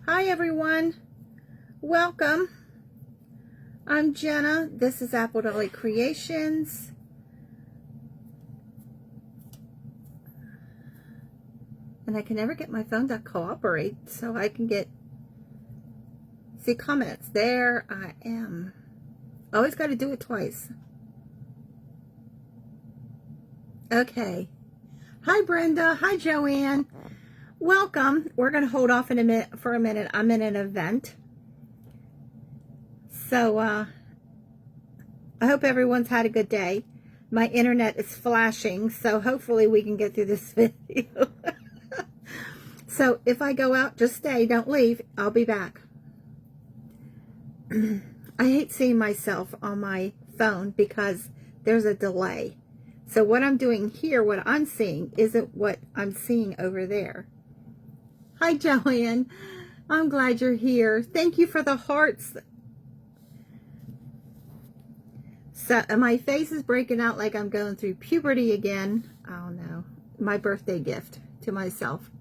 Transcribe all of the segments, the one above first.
Hi everyone, welcome. I'm Jenna. This is Apple Dolly Creations. And I can never get my phone to cooperate so I can see comments. There I am. Always got to do it twice. Okay. Hi Brenda. Hi Joanne. Welcome. We're going to hold off for a minute. I'm in an event. So, I hope everyone's had a good day. My internet is flashing, so hopefully we can get through this video. So, if I go out, just stay. Don't leave. I'll be back. I hate seeing myself on my phone because there's a delay. So, what I'm doing here, what I'm seeing, isn't what I'm seeing over there. Hi, Joanne. I'm glad you're here. Thank you for the hearts. So my face is breaking out like I'm going through puberty again. Oh no, my birthday gift to myself.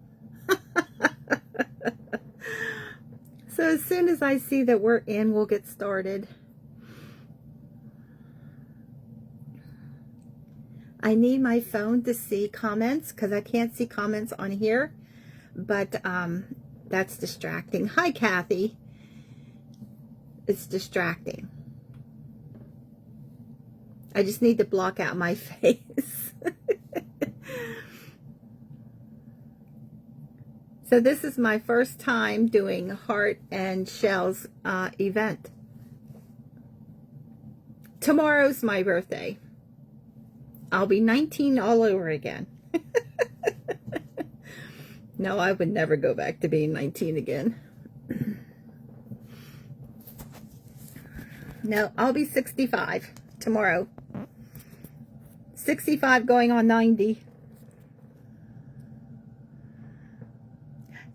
So as soon as I see that we're in, we'll get started. I need my phone to see comments because I can't see comments on here. But that's distracting. Hi, Kathy. It's distracting. I just need to block out my face. So this is my first time doing Heart and Shells event. Tomorrow's my birthday. I'll be 19 all over again. No, I would never go back to being 19 again. No, I'll be 65 tomorrow. 65 going on 90.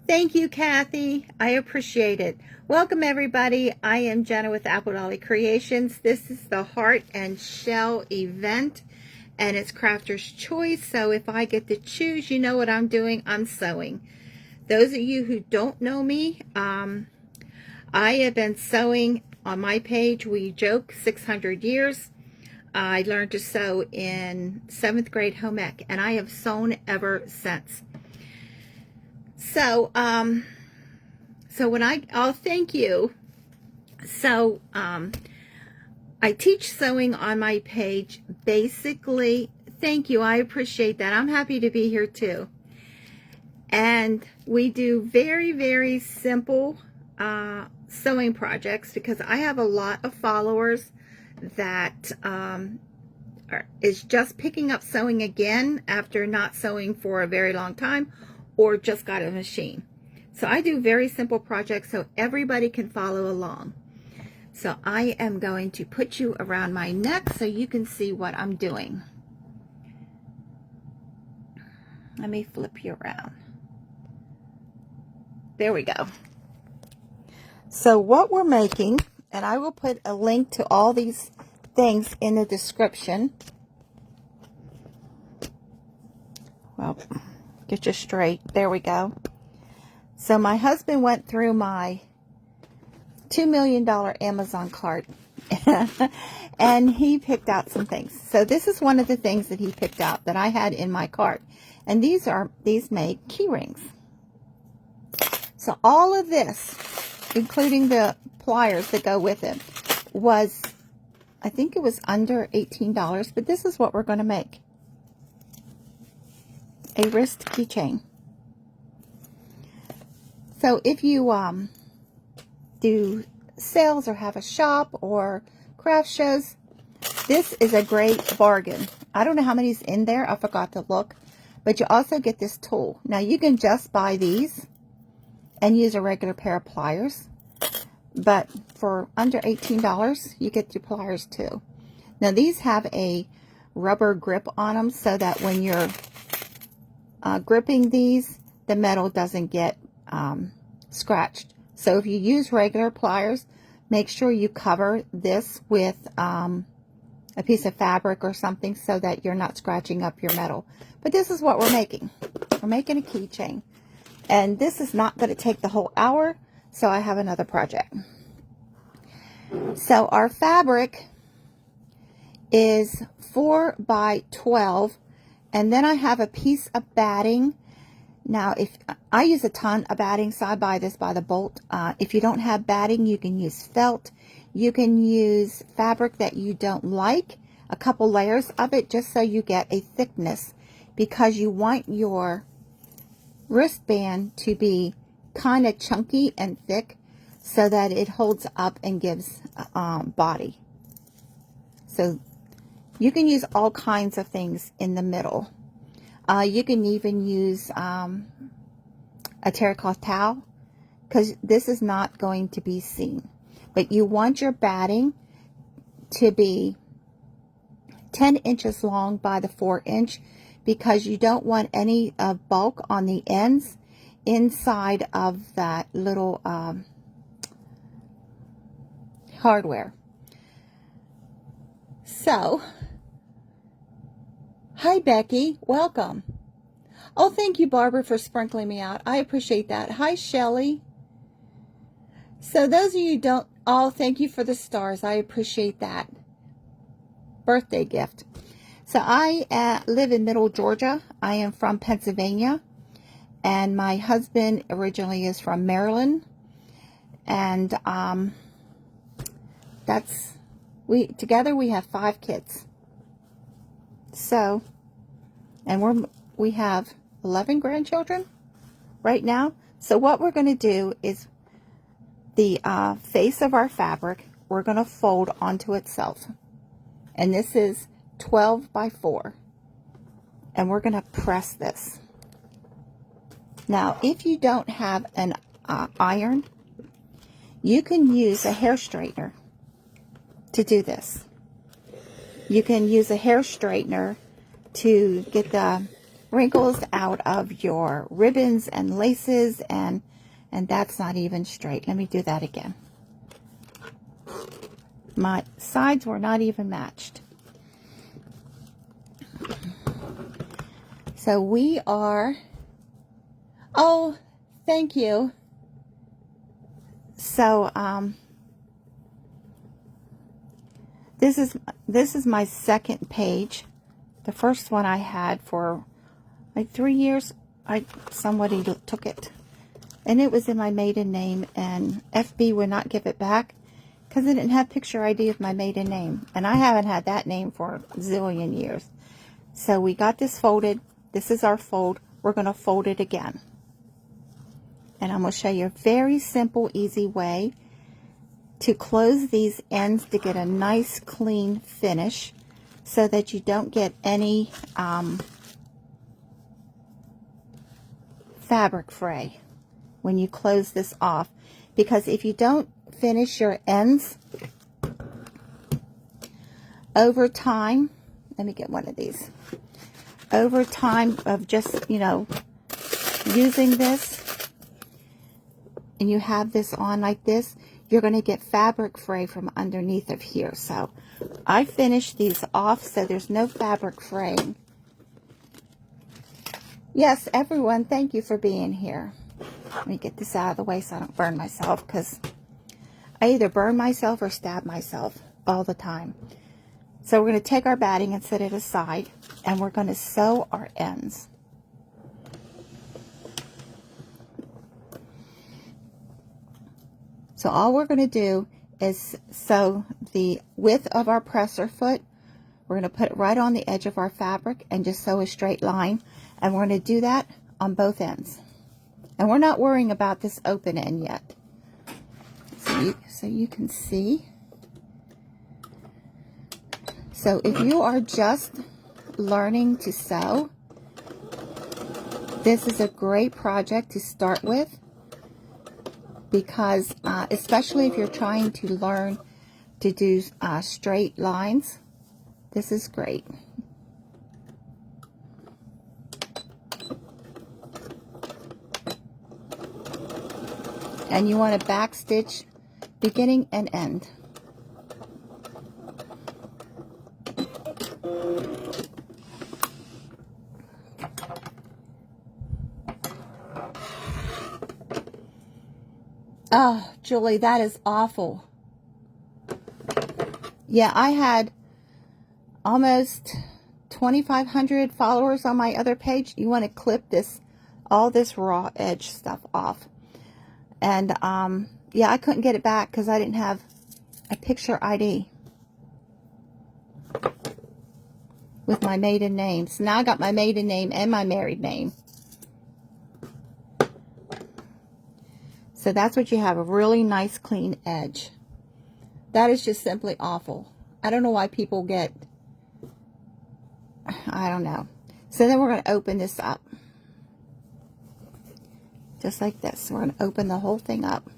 Thank you, Kathy. I appreciate it. Welcome, everybody. I am Jenna with Apple Dolly Creations. This is the Heart and Shell event, and it's Crafter's Choice. So if I get to choose, you know what I'm doing. I'm sewing. Those of you who don't know me, I have been sewing on my page. We joke 600 years. I learned to sew in 7th grade home ec, and I have sewn ever since. So, I'll thank you. So, I teach sewing on my page. Basically, thank you. I appreciate that. I'm happy to be here too. And we do very, very simple sewing projects because I have a lot of followers that is just picking up sewing again after not sewing for a very long time or just got a machine. So I do very simple projects so everybody can follow along. So I am going to put you around my neck so you can see what I'm doing. Let me flip you around. There we go. So what we're making, and I will put a link to all these things in the description. Well, get you straight. There we go. So my husband went through my $2 million Amazon cart and he picked out some things. So this is one of the things that he picked out that I had in my cart. And these make key rings. So all of this, including the pliers that go with it, was, I think it was under $18, but this is what we're going to make. A wrist keychain. So if you do sales or have a shop or craft shows, this is a great bargain. I don't know how many's in there. I forgot to look. But you also get this tool. Now you can just buy these and use a regular pair of pliers. But for under $18, you get your pliers too. Now these have a rubber grip on them so that when you're gripping these, the metal doesn't get scratched. So if you use regular pliers, make sure you cover this with a piece of fabric or something so that you're not scratching up your metal. But this is what we're making. We're making a keychain. And this is not going to take the whole hour. So I have another project. So our fabric is 4 by 12, and then I have a piece of batting. Now, if I use a ton of batting, so I buy this by the bolt. If you don't have batting, you can use felt. You can use fabric that you don't like, a couple layers of it, just so you get a thickness, because you want your wristband to be kind of chunky and thick so that it holds up and gives body. So you can use all kinds of things in the middle. You can even use a terracotta towel, because this is not going to be seen. But you want your batting to be 10 inches long by the 4-inch, because you don't want any bulk on the ends inside of that little hardware. So, hi Becky, welcome. Oh, thank you, Barbara, for sprinkling me out. I appreciate that. Hi, Shelly. So those of you who don't, oh, thank you for the stars. I appreciate that. Birthday gift. So I live in Middle Georgia. I am from Pennsylvania, and my husband originally is from Maryland. And together we have 5 kids. So, and we have 11 grandchildren right now. So what we're going to do is the face of our fabric, we're going to fold onto itself. And this is 12 by 4. And we're going to press this. Now, if you don't have an iron, you can use a hair straightener to do this. You can use a hair straightener to get the wrinkles out of your ribbons and laces, and that's not even straight. Let me do that again. My sides were not even matched. So we are, oh, thank you. So this is my second page. The first one I had for like 3 years. Somebody took it, and it was in my maiden name, and FB would not give it back because it didn't have picture ID of my maiden name, and I haven't had that name for a zillion years. So we got this folded. This is our fold. We're going to fold it again. And I'm going to show you a very simple, easy way to close these ends to get a nice, clean finish so that you don't get any fabric fray when you close this off. Because if you don't finish your ends over time, let me get one of these. Over time of just, using this, and you have this on like this, you're going to get fabric fray from underneath of here. So I finished these off so there's no fabric fraying. Yes, everyone, thank you for being here. Let me get this out of the way so I don't burn myself, because I either burn myself or stab myself all the time. So we're going to take our batting and set it aside, and we're going to sew our ends. So all we're going to do is sew the width of our presser foot. We're going to put it right on the edge of our fabric and just sew a straight line. And we're going to do that on both ends. And we're not worrying about this open end yet. So you can see. So if you are just learning to sew, this is a great project to start with. Because especially if you're trying to learn to do straight lines, this is great. And you want to back stitch beginning and end. Oh, Julie, that is awful. Yeah, I had almost 2,500 followers on my other page. You want to clip this, all this raw edge stuff off. And, yeah, I couldn't get it back because I didn't have a picture ID with my maiden name. So now I got my maiden name and my married name. So that's what you have, a really nice clean edge. That is just simply awful. I don't know why people get, I don't know. So then we're going to open this up. Just like this. We're going to open the whole thing up.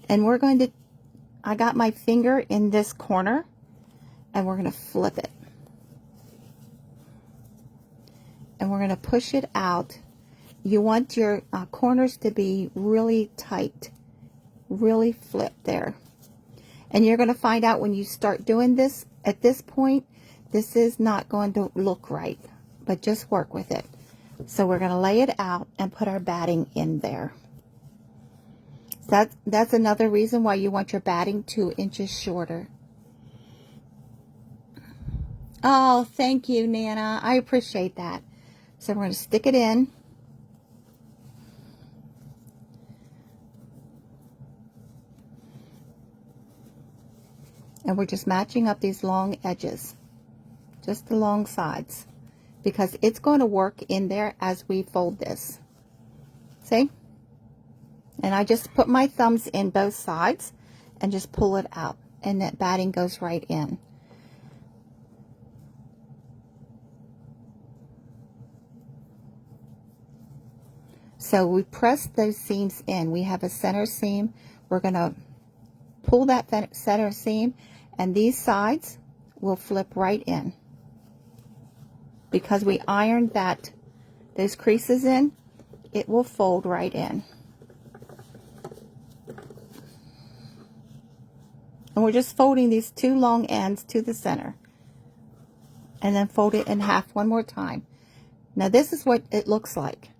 And we're going to, I got my finger in this corner, and we're going to flip it. And we're going to push it out. You want your corners to be really tight, really flipped there. And you're going to find out when you start doing this, at this point, this is not going to look right, but just work with it. So we're going to lay it out and put our batting in there. That's another reason why you want your batting 2 inches shorter. Oh, thank you, Nana. I appreciate that. So we're going to stick it in. And we're just matching up these long edges, just the long sides, because it's going to work in there as we fold this. See? And I just put my thumbs in both sides and just pull it out, and that batting goes right in. So we press those seams in. We have a center seam. We're going to pull that center seam, and these sides will flip right in. Because we ironed those creases in, it will fold right in. And we're just folding these 2 long ends to the center. And then fold it in half one more time. Now this is what it looks like.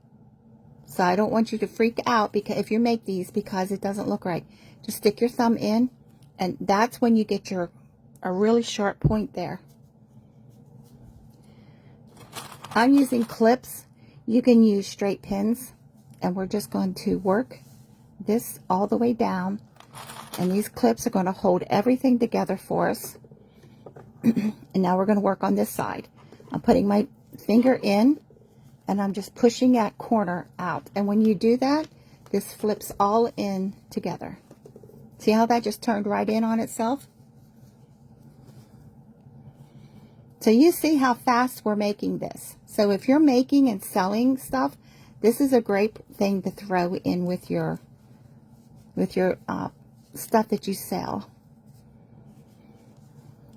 So I don't want you to freak out because if you make these because it doesn't look right. Just stick your thumb in, and that's when you get a really sharp point there. I'm using clips. You can use straight pins, and we're just going to work this all the way down, and these clips are going to hold everything together for us. And now we're going to work on this side. I'm putting my finger in, and I'm just pushing that corner out, and when you do that, this flips all in together. See how that just turned right in on itself? So you see how fast we're making this. So if you're making and selling stuff, this is a great thing to throw in with your stuff that you sell.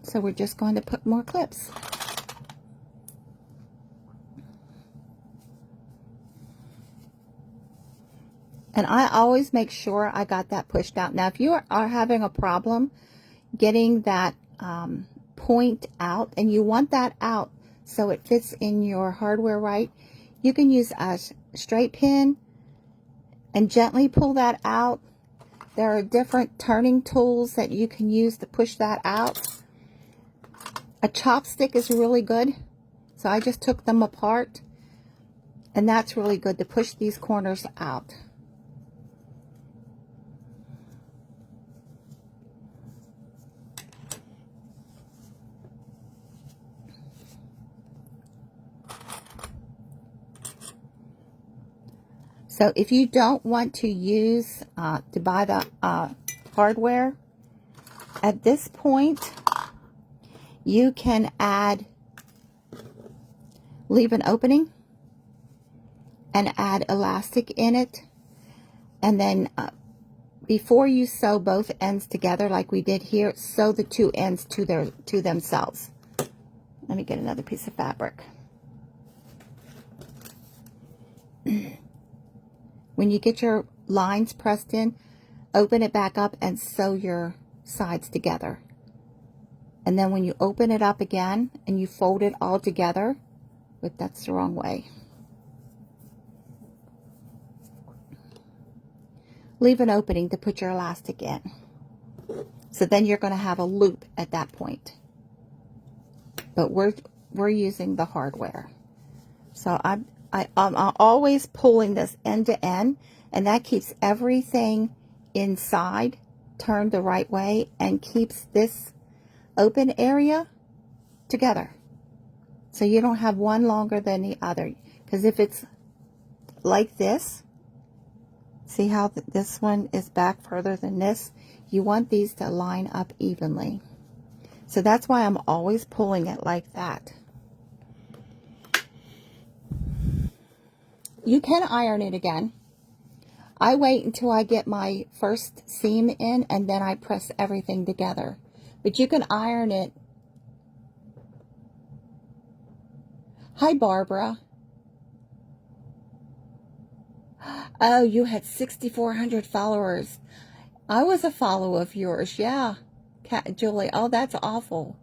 So we're just going to put more clips. And I always make sure I got that pushed out. Now, if you are having a problem getting that point out, and you want that out so it fits in your hardware right, you can use a straight pin and gently pull that out. There are different turning tools that you can use to push that out. A chopstick is really good. So I just took them apart, and that's really good to push these corners out. So if you don't want to use, to buy the hardware, at this point, you can leave an opening and add elastic in it. And then before you sew both ends together like we did here, sew the 2 ends to themselves. Let me get another piece of fabric. When you get your lines pressed in, open it back up and sew your sides together. And then when you open it up again and you fold it all together, but that's the wrong way. leave an opening to put your elastic in. So then you're going to have a loop at that point. But we're using the hardware. So I'm always pulling this end to end, and that keeps everything inside turned the right way and keeps this open area together. So you don't have one longer than the other. Because if it's like this, see how this one is back further than this? You want these to line up evenly. So that's why I'm always pulling it like that. You can iron it again. I wait until I get my first seam in and then I press everything together. But you can iron it. Hi, Barbara. Oh, you had 6,400 followers. I was a follower of yours. Yeah, Julie. Oh, that's awful.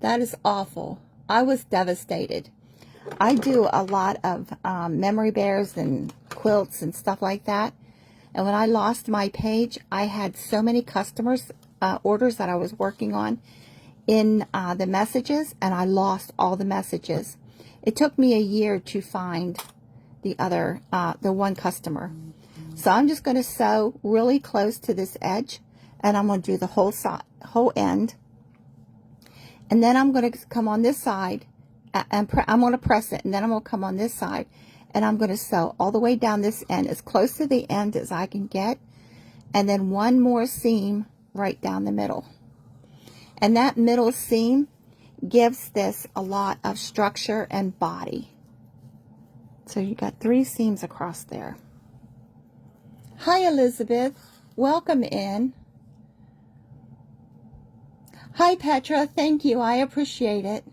That is awful. I was devastated. I do a lot of memory bears and quilts and stuff like that. And when I lost my page, I had so many customers, orders that I was working on in the messages, and I lost all the messages. It took me a year to find the other, the one customer. So I'm just going to sew really close to this edge, and I'm going to do the whole side, whole end. And then I'm going to come on this side, and I'm going to press it, and then I'm going to come on this side, and I'm going to sew all the way down this end, as close to the end as I can get, and then one more seam right down the middle. And that middle seam gives this a lot of structure and body. So you got 3 seams across there. Hi, Elizabeth. Welcome in. Hi, Petra. Thank you. I appreciate it.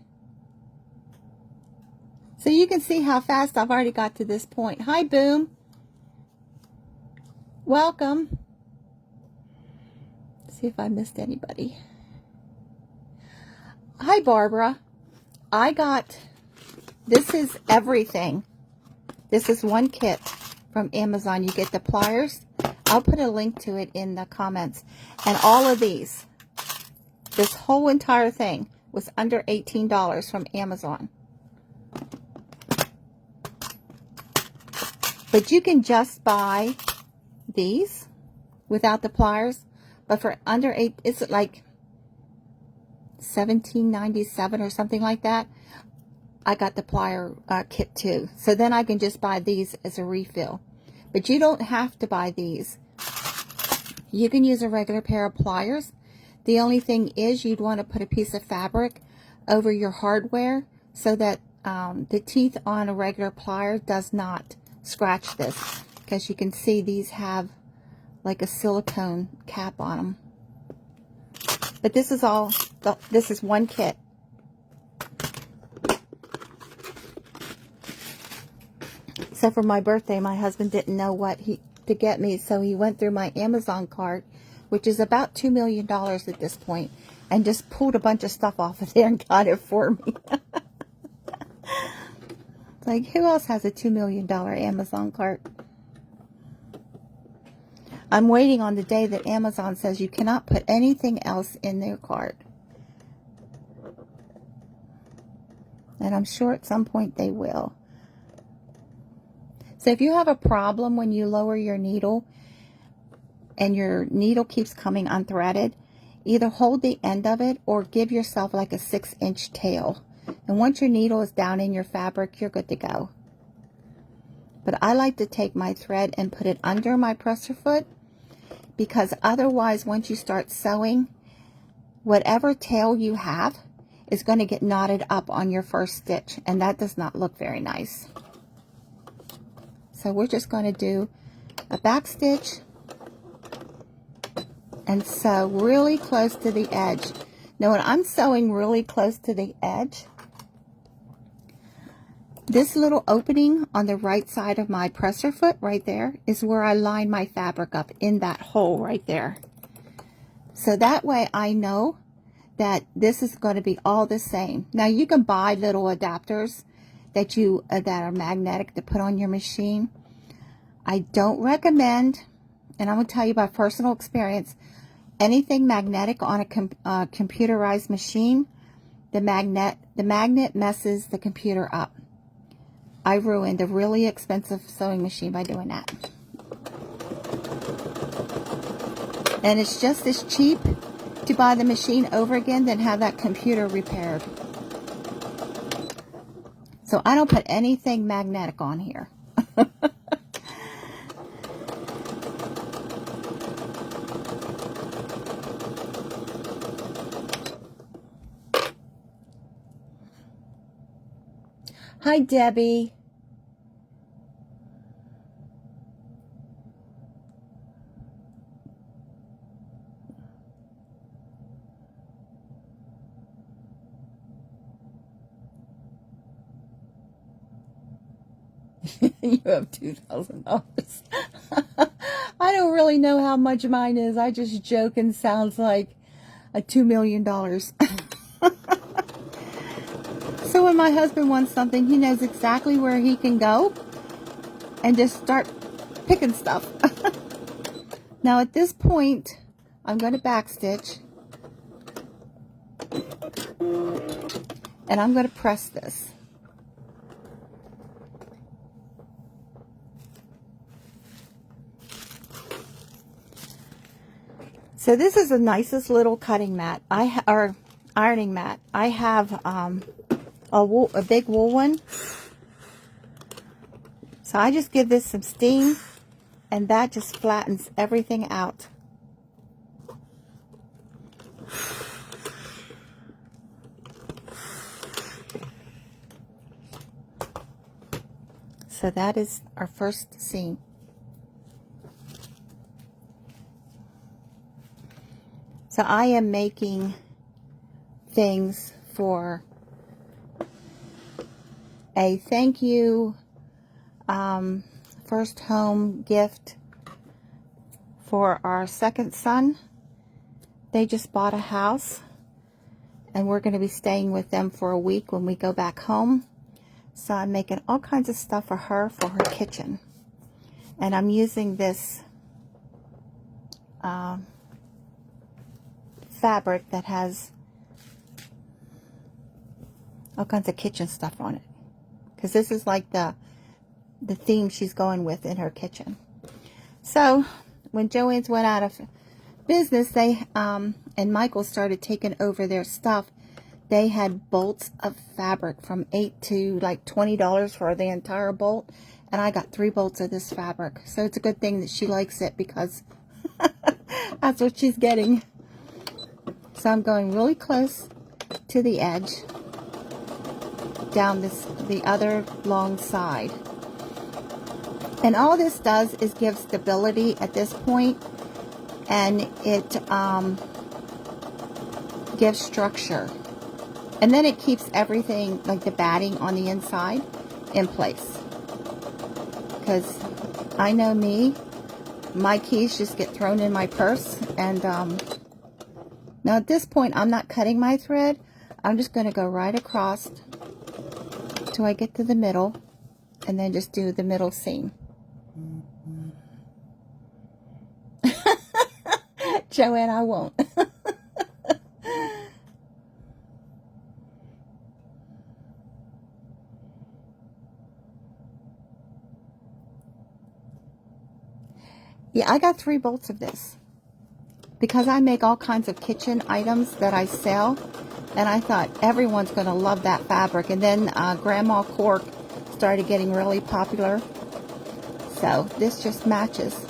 So you can see how fast I've already got to this point. Hi, Boom. Welcome. Let's see if I missed anybody. Hi, Barbara. This is everything. This is one kit from Amazon. You get the pliers. I'll put a link to it in the comments. And all of these, this whole entire thing was under $18 from Amazon. But you can just buy these without the pliers. But for under $8, it's like $17.97 or something like that. I got the plier kit too. So then I can just buy these as a refill. But you don't have to buy these. You can use a regular pair of pliers. The only thing is you'd want to put a piece of fabric over your hardware so that the teeth on a regular plier does not scratch this. Because you can see these have like a silicone cap on them. But this is all, this is one kit. So for my birthday, my husband didn't know what to get me, so he went through my Amazon cart, which is about $2 million at this point, and just pulled a bunch of stuff off of there and got it for me. Like, who else has a $2 million Amazon cart? I'm waiting on the day that Amazon says you cannot put anything else in their cart. And I'm sure at some point they will. So if you have a problem when you lower your needle and your needle keeps coming unthreaded, either hold the end of it or give yourself like a 6-inch tail. And once your needle is down in your fabric, you're good to go. But I like to take my thread and put it under my presser foot, because otherwise once you start sewing, whatever tail you have is going to get knotted up on your first stitch, and that does not look very nice. So we're just going to do a back stitch and sew really close to the edge. Now when I'm sewing really close to the edge, this little opening on the right side of my presser foot right there is where I line my fabric up, in that hole right there. So that way I know that this is going to be all the same. Now you can buy little adapters that are magnetic to put on your machine. I don't recommend and I'm going to tell you by personal experience, anything magnetic on a computerized machine, the magnet messes the computer up. I ruined a really expensive sewing machine by doing that. And it's just as cheap to buy the machine over again than have that computer repaired. So I don't put anything magnetic on here. Hi, Debbie. You have $2,000. I don't really know how much mine is. I just joke and sounds like a $2 million. So when my husband wants something, he knows exactly where he can go and just start picking stuff. Now at this point, I'm going to backstitch. And I'm going to press this. So this is the nicest little cutting mat, or ironing mat. I have a big wool one. So I just give this some steam, and that just flattens everything out. So that is our first seam. So I am making things for a thank you first home gift for our second son. They just bought a house and we're going to be staying with them for a week when we go back home. So I'm making all kinds of stuff for her kitchen. And I'm using this fabric that has all kinds of kitchen stuff on it, because this is like the theme she's going with in her kitchen. So when Joann's went out of business, they and Michael started taking over their stuff, they had bolts of fabric from $8 to like $20 for the entire bolt, and I got 3 bolts of this fabric. So it's a good thing that she likes it, because that's what she's getting. So I'm going really close to the edge, down the other long side. And all this does is give stability at this point, and it gives structure. And then it keeps everything, like the batting on the inside, in place. Because I know me, my keys just get thrown in my purse, and now at this point, I'm not cutting my thread. I'm just going to go right across till I get to the middle, and then just do the middle seam. Joanne, I won't. Yeah, I got 3 bolts of this, because I make all kinds of kitchen items that I sell, and I thought everyone's going to love that fabric. And then Grandma Cork started getting really popular, so this just matches.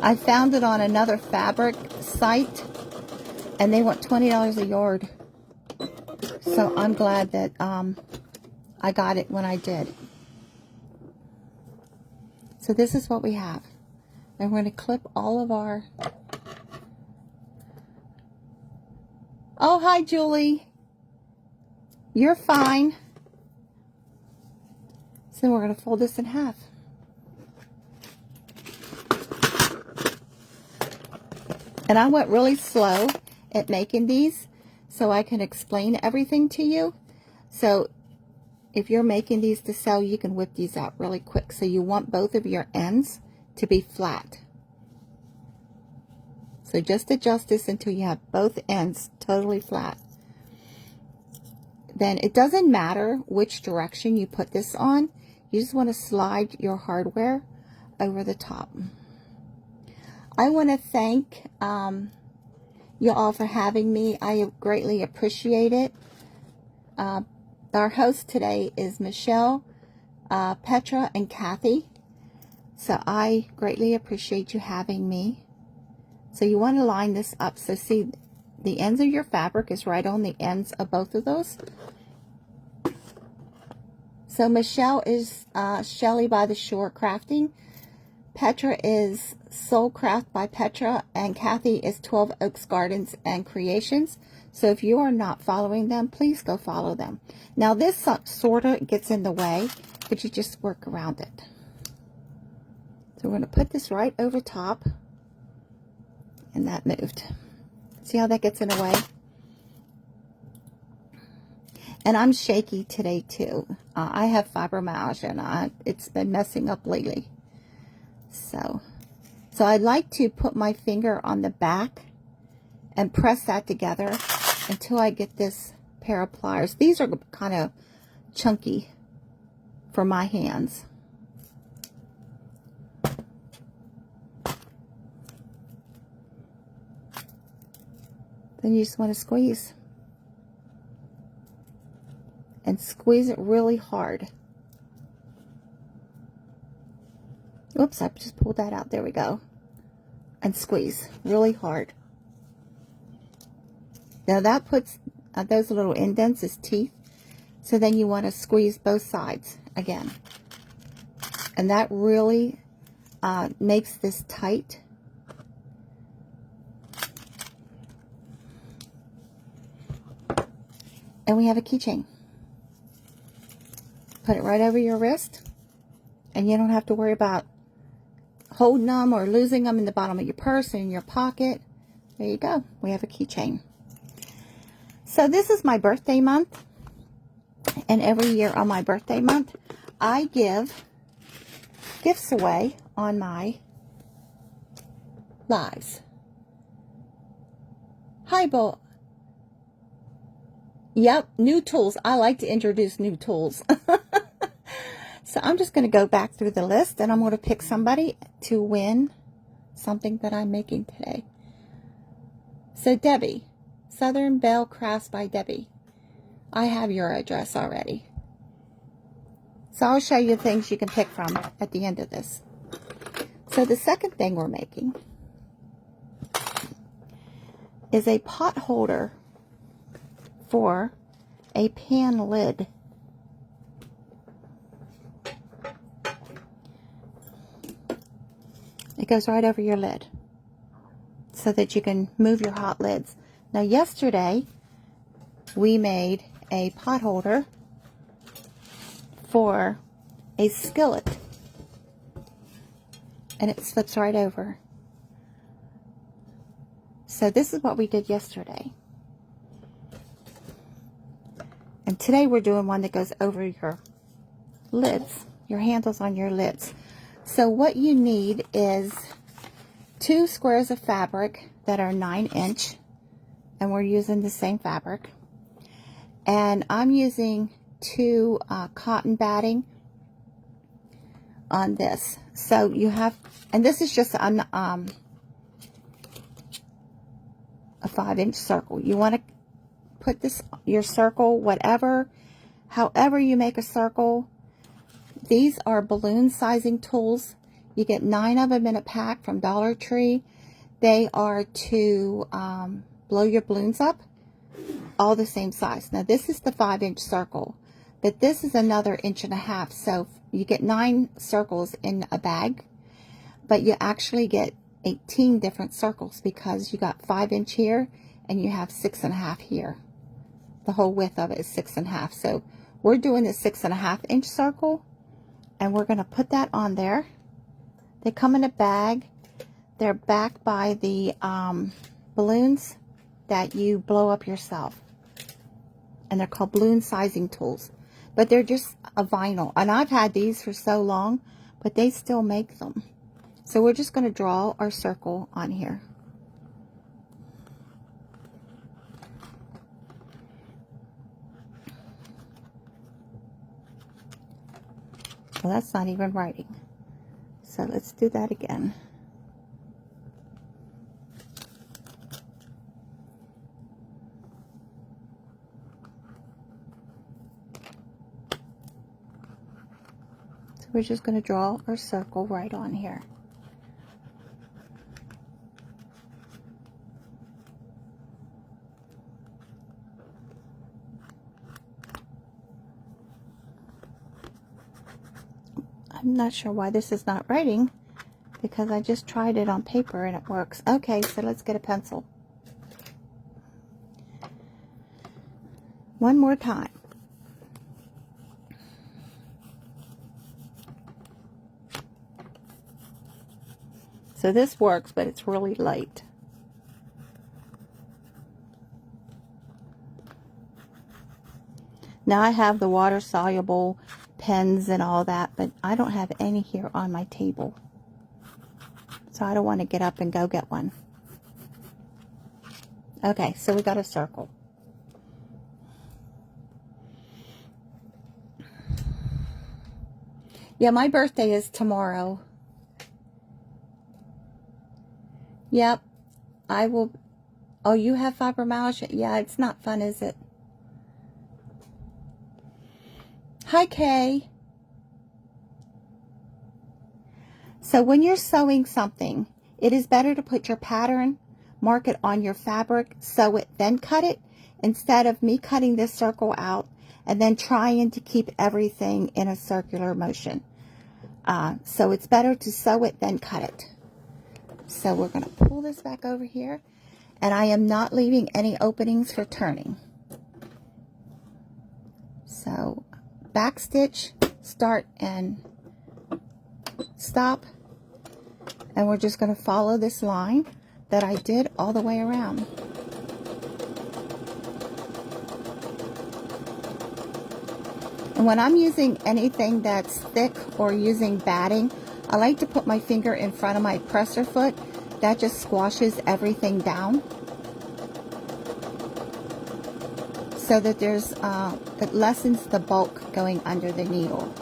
I found it on another fabric site, and they want $20 a yard. So I'm glad that I got it when I did. So this is what we have. And we're going to clip all of our... Oh, hi, Julie. You're fine. So we're going to fold this in half. And I went really slow at making these so I can explain everything to you. So if you're making these to sell, you can whip these out really quick. So you want both of your ends to be flat. So just adjust this until you have both ends totally flat. Then it doesn't matter which direction you put this on. You just want to slide your hardware over the top. I want to thank you all for having me. I greatly appreciate it. Our host today is Michelle, Petra, and Kathy. So I greatly appreciate you having me. So you want to line this up. So see, the ends of your fabric is right on the ends of both of those. So Michelle is Shelly by the Shore Crafting. Petra is Soul Craft by Petra. And Kathy is 12 Oaks Gardens and Creations. So if you are not following them, please go follow them. Now this sort of gets in the way, but you just work around it. So we're going to put this right over top. And that moved. See how that gets in the way? And I'm shaky today too. I have fibromyalgia and it's been messing up lately. So I'd like to put my finger on the back and press that together until I get this pair of pliers. These are kind of chunky for my hands. Then you just want to squeeze. And squeeze it really hard. Oops, I just pulled that out. There we go. And squeeze really hard. Now that puts those little indents as teeth. So then you want to squeeze both sides again. And that really makes this tight. And we have a keychain. Put it right over your wrist. And you don't have to worry about holding them or losing them in the bottom of your purse or in your pocket. There you go. We have a keychain. So this is my birthday month. And every year on my birthday month, I give gifts away on my lives. Hi, Bo. Yep, new tools. I like to introduce new tools. So I'm just going to go back through the list and I'm going to pick somebody to win something that I'm making today. So Debbie, Southern Belle Crafts by Debbie. I have your address already. So I'll show you things you can pick from at the end of this. So the second thing we're making is a pot holder for a pan lid. It goes right over your lid so that you can move your hot lids. Now yesterday we made a pot holder for a skillet and it slips right over. So this is what we did yesterday. And today we're doing one that goes over your lids, your handles on your lids. So what you need is 2 squares of fabric that are 9-inch, and we're using the same fabric. And I'm using 2 cotton batting on this. So you have, and this is just a 5-inch circle. You want to put this, your circle, however you make a circle. These are balloon sizing tools. You get 9 of them in a pack from Dollar Tree. They are to blow your balloons up, all the same size. Now this is the 5-inch circle, but this is another 1.5 inches. So you get 9 circles in a bag, but you actually get 18 different circles because you got 5-inch here and you have 6.5 here. The whole width of it is 6.5. So we're doing the 6.5-inch circle, and we're going to put that on there. They come in a bag. They're backed by the balloons that you blow up yourself. and they're called balloon sizing tools. But they're just a vinyl. And I've had these for so long, but they still make them. So we're just going to draw our circle on here. Well, that's not even writing. So let's do that again. So we're just going to draw our circle right on here. I'm not sure why this is not writing, because I just tried it on paper and it works. Okay, so let's get a pencil. One more time. So this works, but it's really light. Now I have the water-soluble pens and all that, but I don't have any here on my table. So I don't want to get up and go get one. Okay, so we got a circle. Yeah, my birthday is tomorrow. Yep, I will. Oh, you have fibromyalgia? Yeah, it's not fun, is it? Hi, Kay. So when you're sewing something, it is better to put your pattern, mark it on your fabric, sew it, then cut it, instead of me cutting this circle out and then trying to keep everything in a circular motion. So it's better to sew it, then cut it. So we're going to pull this back over here, and I am not leaving any openings for turning. So back stitch, start and stop, and we're just going to follow this line that I did all the way around. And when I'm using anything that's thick or using batting, I like to put my finger in front of my presser foot. That just squashes everything down, so that there's it lessens the bulk going under the needle.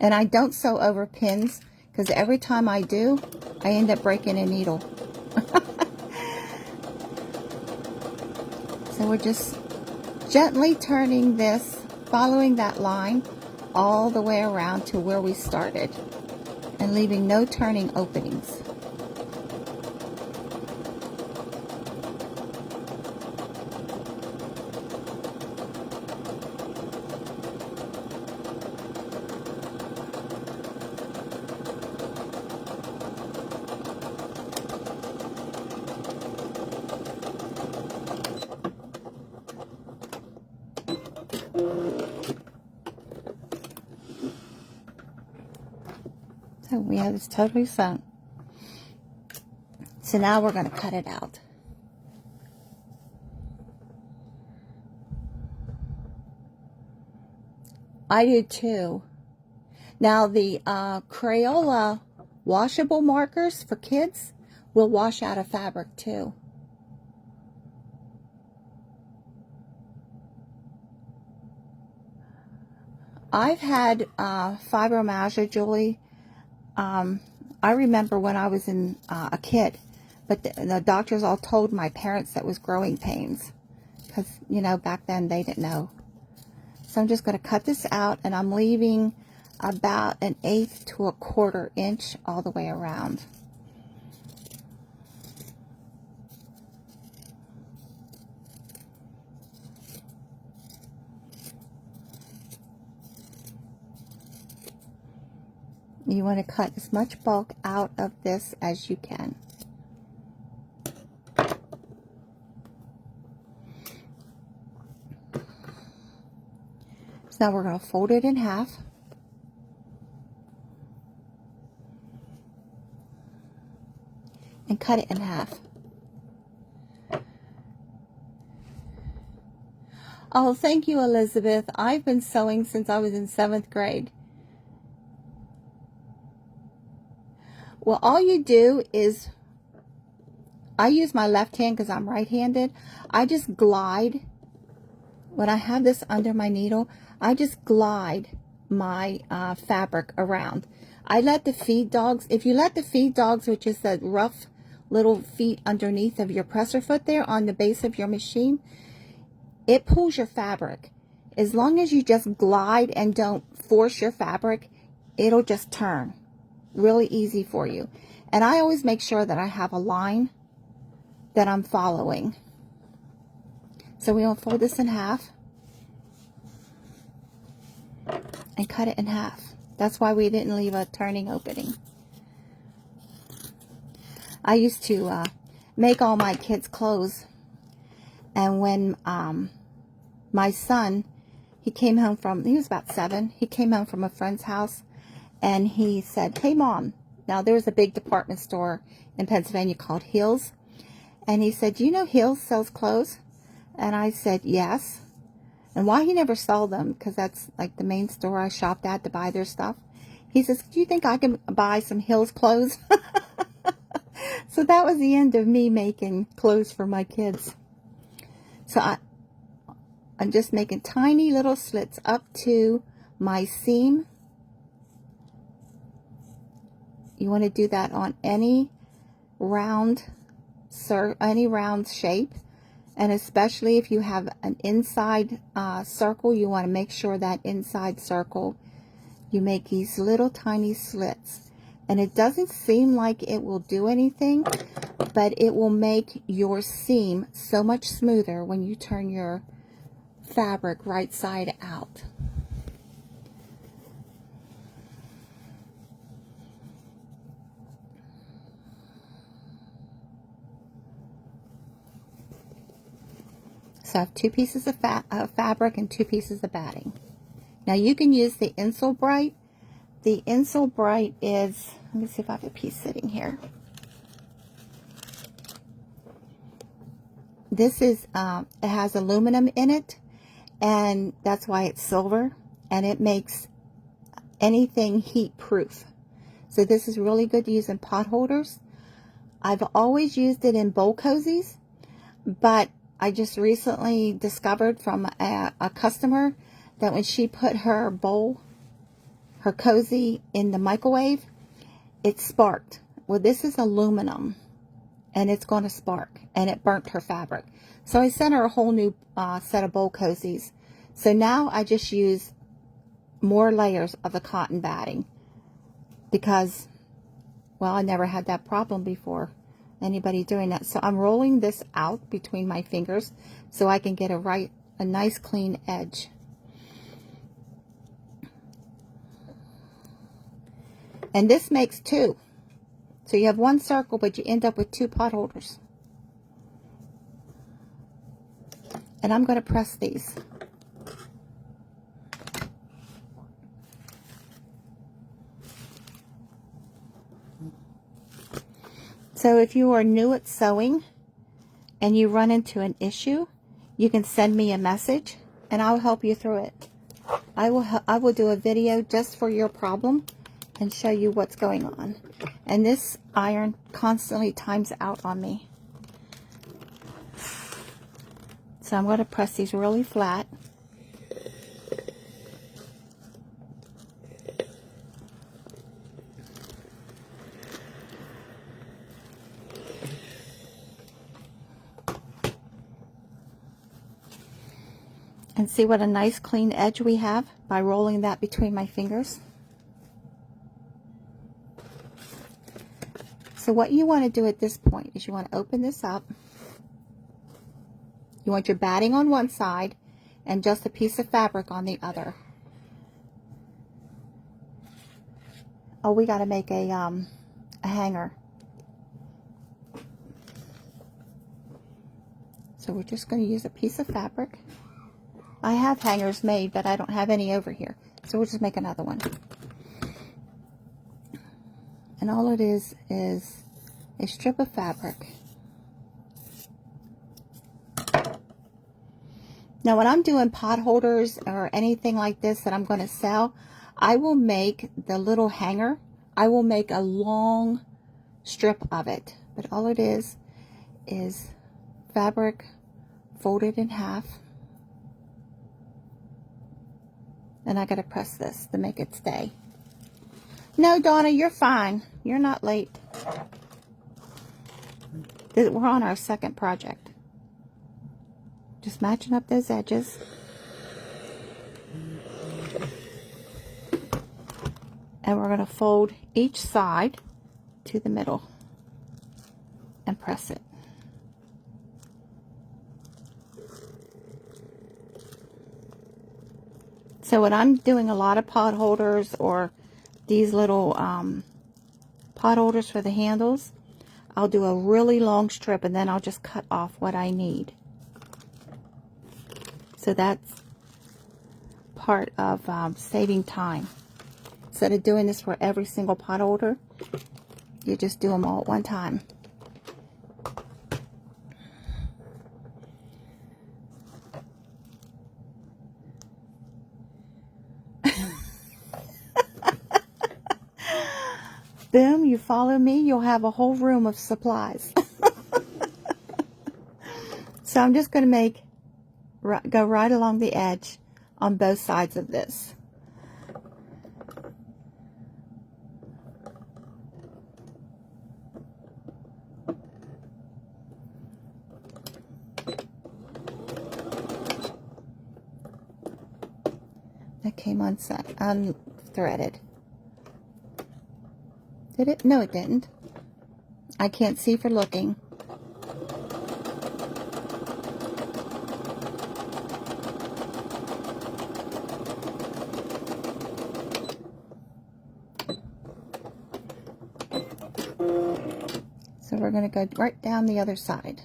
And I don't sew over pins, because every time I do, I end up breaking a needle. So we're just gently turning this, following that line all the way around to where we started, and leaving no turning openings. So we have this totally sewn. So now we're going to cut it out. I do too. Now the Crayola washable markers for kids will wash out of fabric too. I've had fibromyalgia, Julie. I remember when I was a kid, but the doctors all told my parents that was growing pains, because, you know, back then they didn't know. So I'm just going to cut this out, and I'm leaving about 1/8 to 1/4 inch all the way around. You want to cut as much bulk out of this as you can. So now we're going to fold it in half. and cut it in half. Oh, thank you, Elizabeth. I've been sewing since I was in 7th grade. Well, all you do is, I use my left hand because I'm right-handed. I just glide. When I have this under my needle, I just glide my fabric around. I let the feed dogs, if you let the feed dogs, which is the rough little feet underneath of your presser foot there on the base of your machine, it pulls your fabric. As long as you just glide and don't force your fabric, it'll just turn. Really easy for you. And I always make sure that I have a line that I'm following. So we'll fold this in half and cut it in half. That's why we didn't leave a turning opening. I used to make all my kids' clothes, and when my son, he was about 7, he came home from a friend's house, and he said, "Hey Mom," now there's a big department store in Pennsylvania called Hills, and he said, "Do you know Hills sells clothes?" And I said, "Yes." And why he never sold them, because that's like the main store I shopped at to buy their stuff. He says, "Do you think I can buy some Hills clothes?" So that was the end of me making clothes for my kids. So I'm just making tiny little slits up to my seam. You want to do that on any round shape, and especially if you have an inside circle, you want to make sure that inside circle you make these little tiny slits. And it doesn't seem like it will do anything, but it will make your seam so much smoother when you turn your fabric right side out. So I have 2 pieces of fabric and 2 pieces of batting. Now you can use the Insel Bright. The Insel Bright is, let me see if I have a piece sitting here. This is, it has aluminum in it, and that's why it's silver, and it makes anything heat proof. So this is really good to use in pot holders. I've always used it in bowl cozies, but I just recently discovered from a customer that when she put her bowl, her cozy in the microwave, it sparked. Well, this is aluminum, and it's going to spark, and it burnt her fabric. So I sent her a whole new set of bowl cozies. So now I just use more layers of the cotton batting because, well, I never had that problem before. Anybody doing that. So I'm rolling this out between my fingers so I can get a nice clean edge. And this makes 2. So you have 1 circle, but you end up with 2 pot holders. And I'm going to press these. So if you are new at sewing and you run into an issue, you can send me a message and I'll help you through it. I will do a video just for your problem and show you what's going on. And this iron constantly times out on me. So I'm going to press these really flat. And see what a nice clean edge we have by rolling that between my fingers. So what you want to do at this point is you want to open this up. You want your batting on one side and just a piece of fabric on the other. Oh, we got to make a hanger. So we're just going to use a piece of fabric. I have hangers made, but I don't have any over here. So we'll just make another one. And all it is a strip of fabric. Now when I'm doing pot holders or anything like this that I'm going to sell, I will make the little hanger, I will make a long strip of it. But all it is fabric folded in half. And I got to press this to make it stay. No, Donna, you're fine. You're not late. We're on our second project. Just matching up those edges. And we're going to fold each side to the middle and press it. So when I'm doing a lot of pot holders or these little pot holders for the handles, I'll do a really long strip and then I'll just cut off what I need. So that's part of saving time. Instead of doing this for every single pot holder, you just do them all at one time. Boom, you follow me, you'll have a whole room of supplies. So I'm just going to go right along the edge on both sides of this. That came unthreaded. Did it? No, it didn't. I can't see for looking. So we're going to go right down the other side.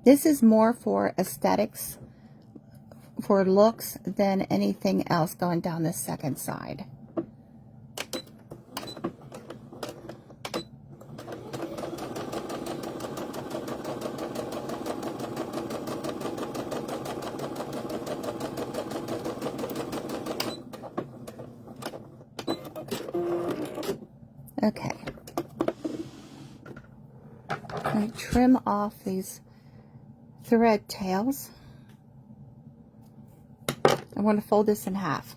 This is more for aesthetics, for looks, than anything else going down the second side. Okay. I'm going to trim off these thread tails. I want to fold this in half.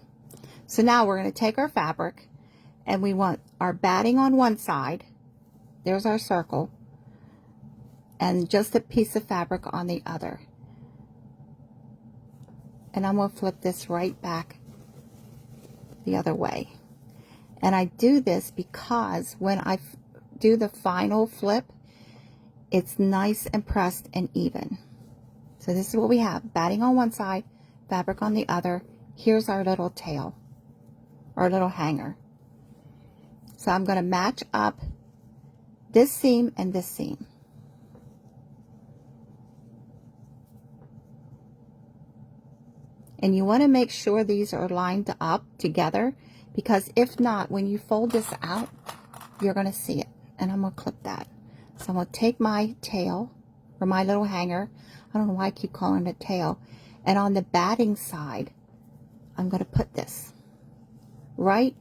So now we're going to take our fabric and we want our batting on one side. There's our circle. And just a piece of fabric on the other. And I'm going to flip this right back the other way. And I do this because when I do the final flip, it's nice and pressed and even. So this is what we have. Batting on one side, fabric on the other. Here's our little tail, our little hanger. So I'm going to match up this seam and this seam. And you want to make sure these are lined up together, because if not, when you fold this out, you're going to see it. And I'm going to clip that. So I'm going to take my tail, or my little hanger. I don't know why I keep calling it tail. And on the batting side, I'm going to put this right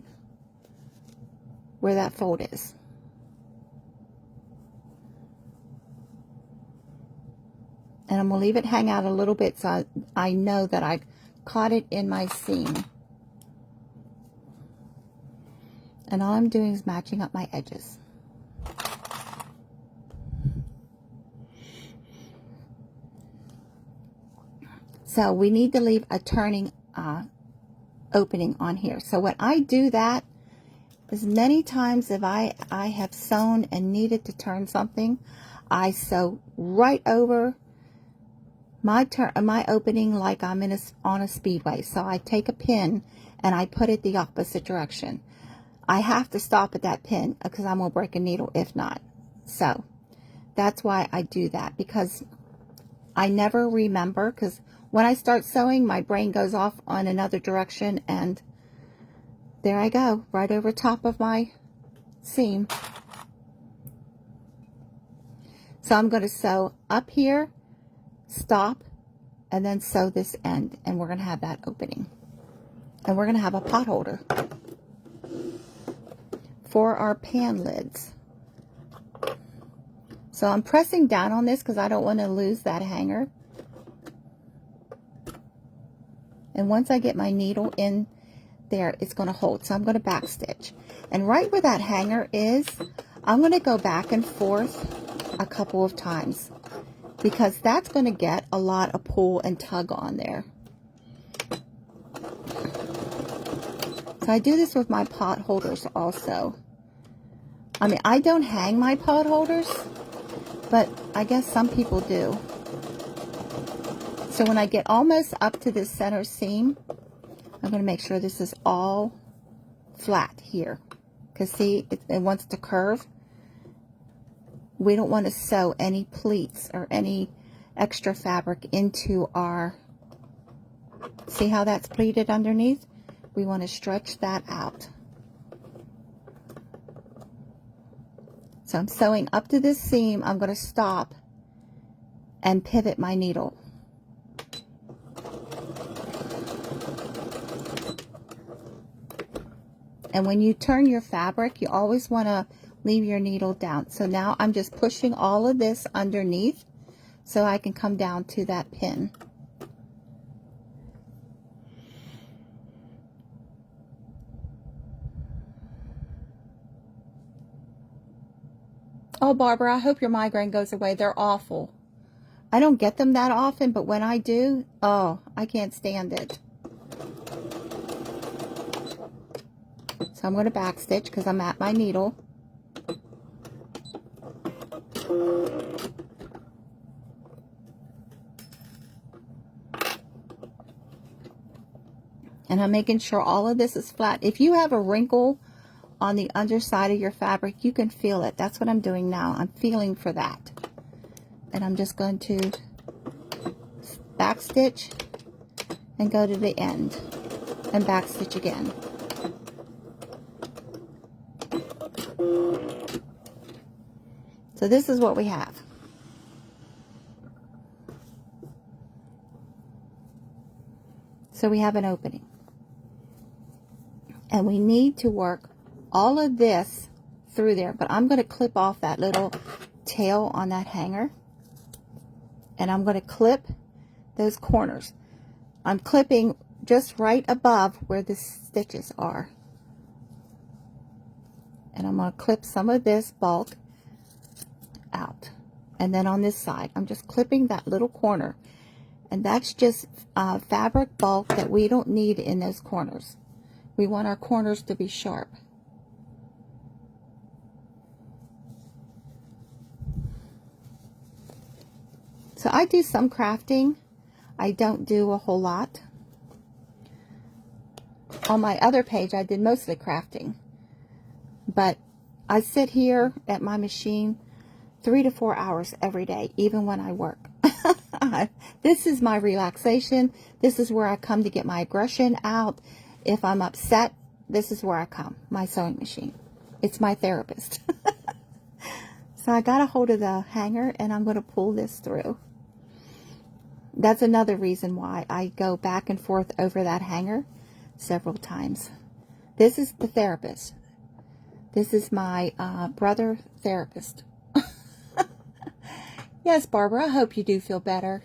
where that fold is. And I'm going to leave it hang out a little bit so I know that I caught it in my seam. And all I'm doing is matching up my edges. So we need to leave a turning opening on here. So when I do that, as many times as I have sewn and needed to turn something, I sew right over my opening like I'm on a speedway. So I take a pin and I put it the opposite direction. I have to stop at that pin because I'm going to break a needle if not. So that's why I do that, because I never remember, because when I start sewing, my brain goes off on another direction, and there I go, right over top of my seam. So I'm going to sew up here, stop, and then sew this end, and we're going to have that opening. And we're going to have a pot holder for our pan lids. So I'm pressing down on this because I don't want to lose that hanger. And once I get my needle in there, it's going to hold. So I'm going to back stitch. And right where that hanger is, I'm going to go back and forth a couple of times, because that's going to get a lot of pull and tug on there. So I do this with my pot holders also. I mean, I don't hang my pot holders, but I guess some people do. So when I get almost up to this center seam, I'm going to make sure this is all flat here. Because see, it wants to curve. We don't want to sew any pleats or any extra fabric into our, see how that's pleated underneath? We want to stretch that out. So I'm sewing up to this seam. I'm going to stop and pivot my needle. And when you turn your fabric, you always want to leave your needle down. So now I'm just pushing all of this underneath so I can come down to that pin. Oh, Barbara, I hope your migraine goes away. They're awful. I don't get them that often, but when I do, oh, I can't stand it. So I'm going to back stitch because I'm at my needle. And I'm making sure all of this is flat. If you have a wrinkle on the underside of your fabric, you can feel it. That's what I'm doing now. I'm feeling for that. And I'm just going to back stitch and go to the end and back stitch again. So this is what we have. So we have an opening. And we need to work all of this through there, but I'm going to clip off that little tail on that hanger, and I'm going to clip those corners. I'm clipping just right above where the stitches are, and I'm going to clip some of this bulk out. And then on this side, I'm just clipping that little corner, and that's just fabric bulk that we don't need in those corners. We want our corners to be sharp. So I do some crafting. I don't do a whole lot. On my other page, I did mostly crafting. But I sit here at my machine 3 to 4 hours every day, even when I work. This is my relaxation. This is where I come to get my aggression out. If I'm upset, this is where I come, my sewing machine. It's my therapist. So I got a hold of the hanger, and I'm going to pull this through. That's another reason why I go back and forth over that hanger several times. This is the therapist. This is my brother therapist. Yes, Barbara, I hope you do feel better.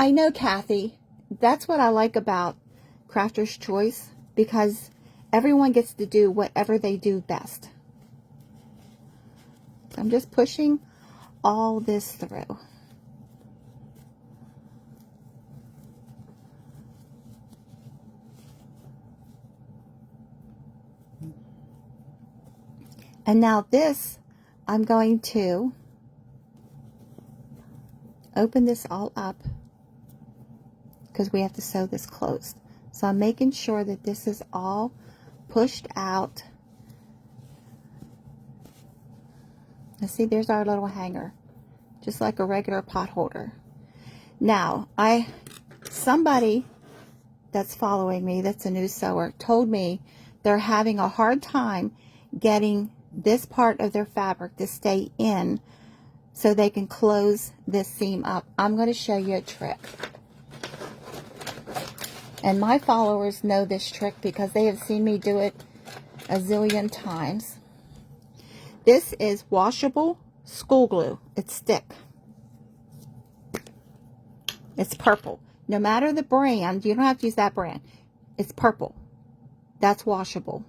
I know, Kathy. That's what I like about Crafter's Choice, because everyone gets to do whatever they do best. I'm just pushing all this through. And now this, I'm going to open this all up because we have to sew this closed. So I'm making sure that this is all pushed out. Now see, there's our little hanger, just like a regular pot holder. Now, somebody that's following me, that's a new sewer, told me they're having a hard time getting this part of their fabric to stay in so they can close this seam up. I'm going to show you a trick. And my followers know this trick because they have seen me do it a zillion times. This is washable school glue. It's stick. It's purple. No matter the brand, you don't have to use that brand. It's purple. That's washable.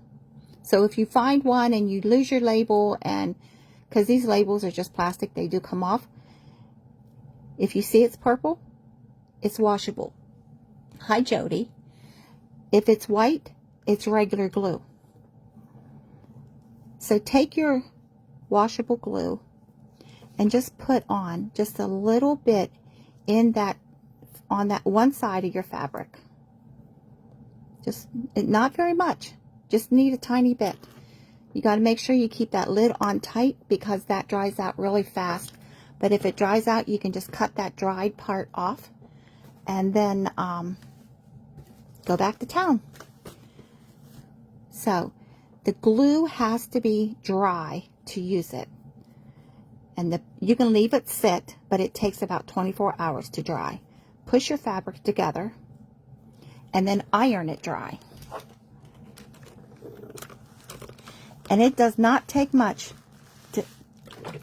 So if you find one and you lose your label, and because these labels are just plastic, they do come off. If you see it's purple, it's washable. Hi, Jody. If it's white, it's regular glue. So take your washable glue and just put on just a little bit in that, on that one side of your fabric. Just not very much. Just need a tiny bit. You got to make sure you keep that lid on tight because that dries out really fast. But if it dries out, you can just cut that dried part off and then go back to town. So the glue has to be dry to use it. And you can leave it sit, but it takes about 24 hours to dry. Push your fabric together and then iron it dry. And it does not take much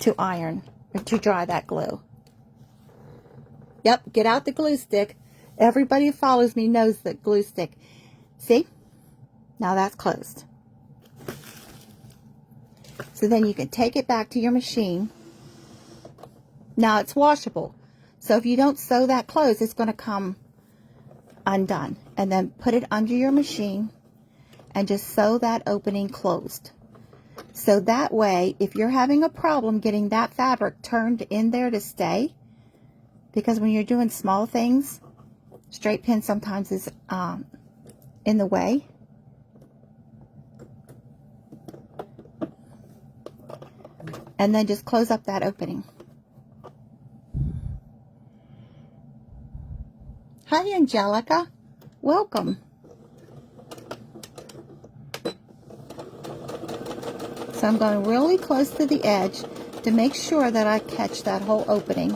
to iron or to dry that glue. Yep, get out the glue stick. Everybody who follows me knows the glue stick. See? Now that's closed. So then you can take it back to your machine. Now it's washable. So if you don't sew that closed, it's going to come undone. And then put it under your machine and just sew that opening closed. So that way, if you're having a problem getting that fabric turned in there to stay, because when you're doing small things, straight pin sometimes is in the way. And then just close up that opening. Hi, Angelica. Welcome. So I'm going really close to the edge to make sure that I catch that whole opening.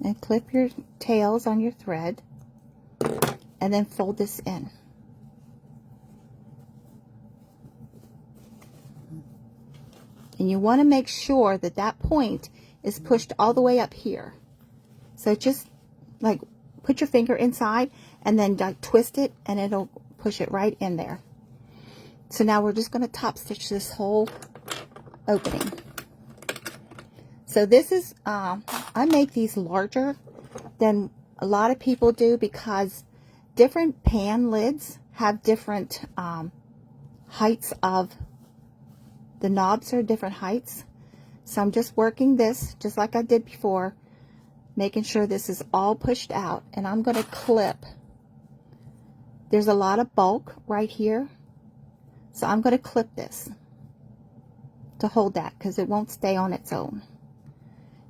And clip your tails on your thread and then fold this in. And you want to make sure that that point is pushed all the way up here. So just like put your finger inside and then like twist it and it'll push it right in there. So now we're just going to top stitch this whole opening. So this is, I make these larger than a lot of people do because different pan lids have different heights of, the knobs are different heights. So I'm just working this just like I did before, making sure this is all pushed out. And I'm going to clip. There's a lot of bulk right here. So I'm going to clip this to hold that because it won't stay on its own.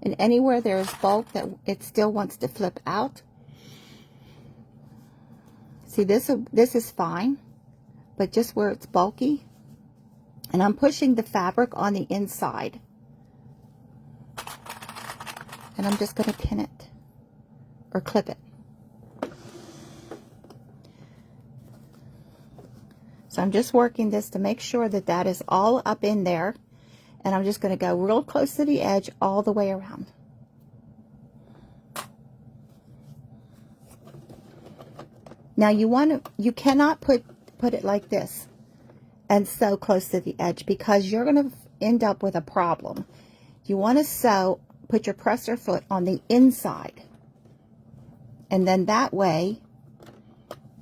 And anywhere there is bulk that it still wants to flip out. See, this is fine, but just where it's bulky. And I'm pushing the fabric on the inside. And I'm just going to pin it or clip it. So I'm just working this to make sure that that is all up in there. And I'm just going to go real close to the edge all the way around. Now you cannot put it like this and sew close to the edge because you're going to end up with a problem. You want to sew, put your presser foot on the inside. And then that way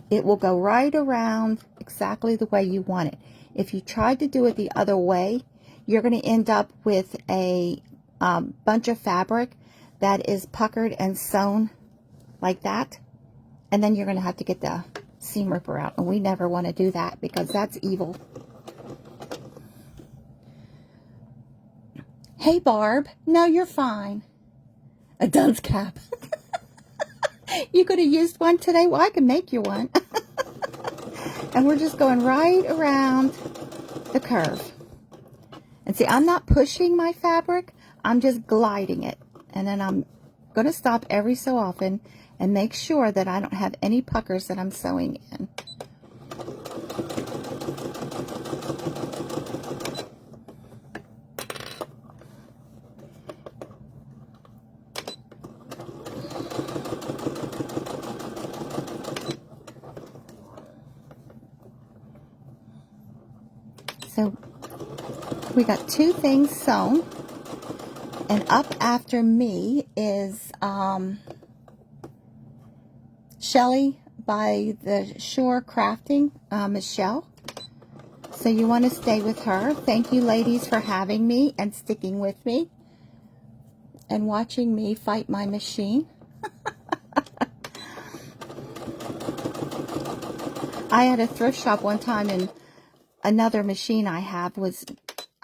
it will go right around exactly the way you want it. If you tried to do it the other way, you're going to end up with a bunch of fabric that is puckered and sewn like that. And then you're going to have to get the seam ripper out. And we never want to do that because that's evil. Hey, Barb. No, you're fine. A dunce cap. You could have used one today. Well, I can make you one. And we're just going right around the curve. And see, I'm not pushing my fabric. I'm just gliding it. And then I'm going to stop every so often and make sure that I don't have any puckers that I'm sewing in. So we got two things sewn, and up after me is Shelly by the Shore Crafting, Michelle. So you want to stay with her. Thank you, ladies, for having me and sticking with me and watching me fight my machine. I had a thrift shop one time, and another machine I have was,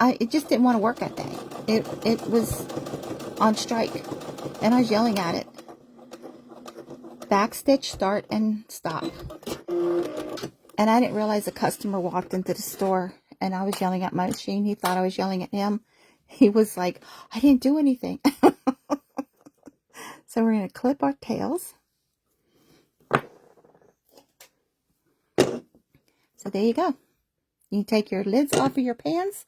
it just didn't want to work that day. It was on strike, and I was yelling at it. Backstitch, start, and stop. And I didn't realize a customer walked into the store, and I was yelling at my machine. He thought I was yelling at him. He was like, I didn't do anything. So we're going to clip our tails. So there you go. You can take your lids off of your pans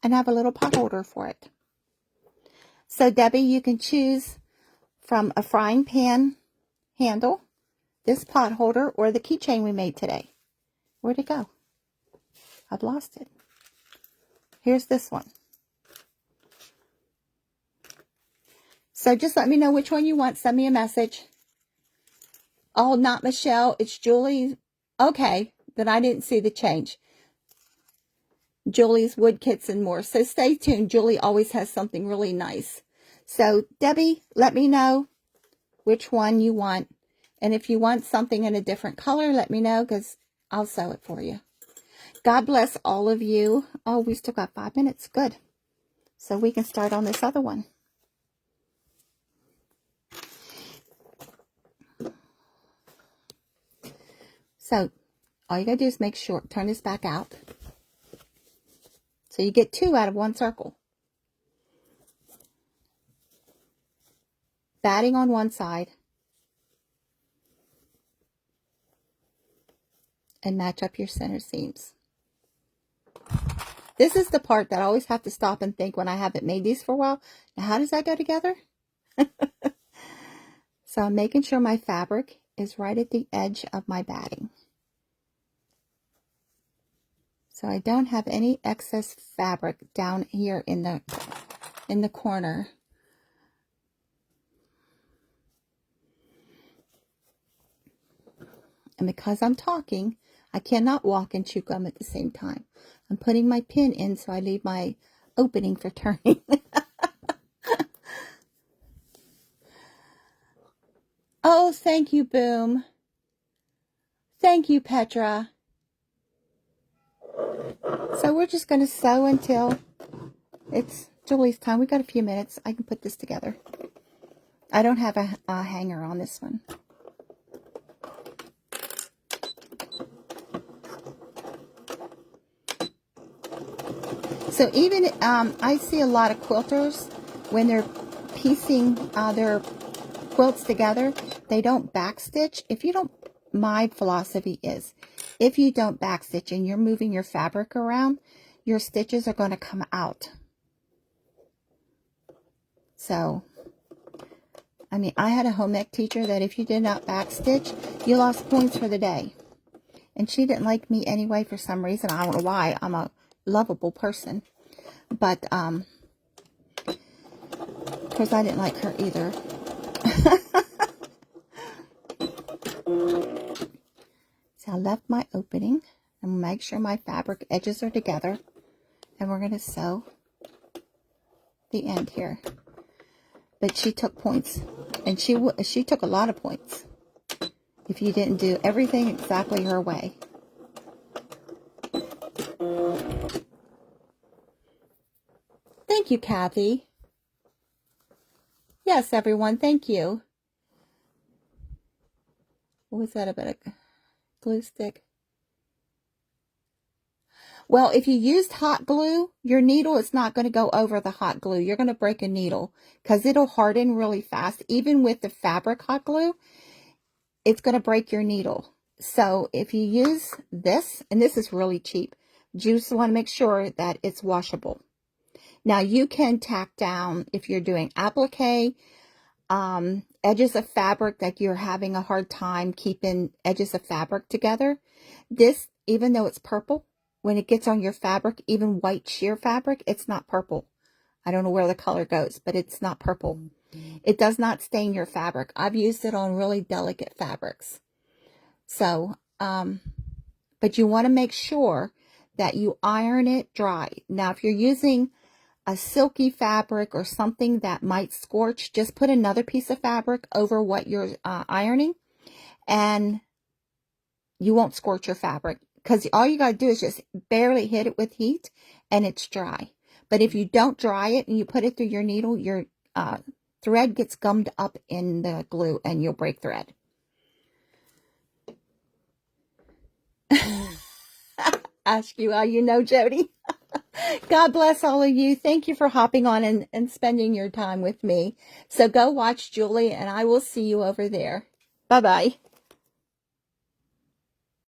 and have a little pot holder for it. So Debbie, you can choose from a frying pan handle, this pot holder, or the keychain we made today. Where'd it go? I've lost it. Here's this one. So just let me know which one you want. Send me a message. Oh, not Michelle. It's Julie. Okay, then I didn't see the change. Julie's Wood Kits and More. So stay tuned. Julie always has something really nice. So Debbie, let me know which one you want. And if you want something in a different color, let me know, because I'll sew it for you. God bless all of you. Oh, we still got 5 minutes. Good. So we can start on this other one. So all you gotta do is make sure, turn this back out. So you get 2 out of 1 circle. Batting on one side. And match up your center seams. This is the part that I always have to stop and think when I haven't made these for a while. Now, how does that go together? So I'm making sure my fabric is right at the edge of my batting. So I don't have any excess fabric down here in the corner. And because I'm talking, I cannot walk and chew gum at the same time. I'm putting my pin in so I leave my opening for turning. Oh, thank you, Boom. Thank you, Petra. So we're just going to sew until it's Julie's time. We got a few minutes. I can put this together. I don't have a hanger on this one. So even, I see a lot of quilters, when they're piecing their quilts together, they don't backstitch. If you don't, my philosophy is, if you don't backstitch and you're moving your fabric around, your stitches are going to come out. So, I mean, I had a home ec teacher that if you did not backstitch, you lost points for the day. And she didn't like me anyway for some reason. I don't know why. I'm a lovable person. But, of course, I didn't like her either. So I left my opening. And make sure my fabric edges are together. And we're going to sew the end here. But she took points. And she took a lot of points if you didn't do everything exactly her way. Thank you, Kathy. Yes, everyone, thank you. What was that about a glue stick? Well, if you used hot glue, your needle is not going to go over the hot glue. You're going to break a needle because it'll harden really fast. Even with the fabric hot glue, it's going to break your needle. So if you use this, and this is really cheap, you just want to make sure that it's washable. Now you can tack down, if you're doing applique, edges of fabric that you're having a hard time keeping edges of fabric together. This, even though it's purple, when it gets on your fabric, even white sheer fabric, it's not purple. I don't know where the color goes, but it's not purple. It does not stain your fabric. I've used it on really delicate fabrics. So, but you want to make sure that you iron it dry. Now, if you're using a silky fabric or something that might scorch, just put another piece of fabric over what you're ironing, and you won't scorch your fabric, because all you got to do is just barely hit it with heat and it's dry. But if you don't dry it and you put it through your needle, your thread gets gummed up in the glue and you'll break thread. Ask you how you know, Jody. God bless all of you. Thank you for hopping on and spending your time with me. So go watch Julie, and I will see you over there. Bye-bye.